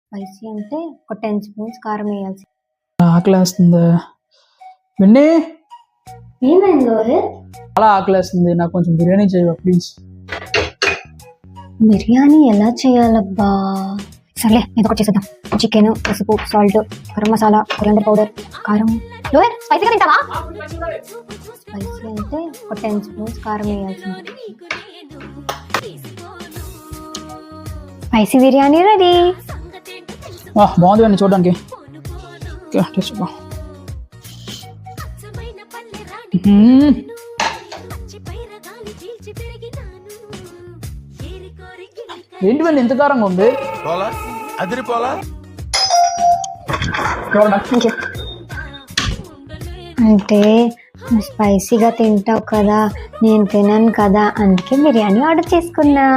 Spicy అంటే ఒక 10 spoons కారం వేయాల్సి. ఆకలేస్తుంది విన్నీ, ఏమైంది రోహిత్? చాలా ఆకలేస్తుంది, నాకు కొంచెం బిర్యానీ చేయవా ప్లీజ్. బిర్యానీ ఎలా చేయాలబ్బా? సర్లే ఏదో ఒకటి చేసేద్దాం. చికెన్, పసుపు, salt, garam masala, coriander powder, కారం. రోహిత్ స్పైసీగా తింటావా? స్పైసీ అంటే ఒక 10 స్పూన్స్ కారం వేయాల్సింది. Spicy biryani ready. బాగుంది కానీ చూడడానికి. టేస్ట్ చూద్దాం. ఏంటి వెళ్ళి ఎంత కారంగా ఉంది? అంటే నువ్వు స్పైసీగా తింటావు కదా, నేను తినను కదా, అందుకే బిర్యానీ ఆర్డర్ చేసుకున్నా.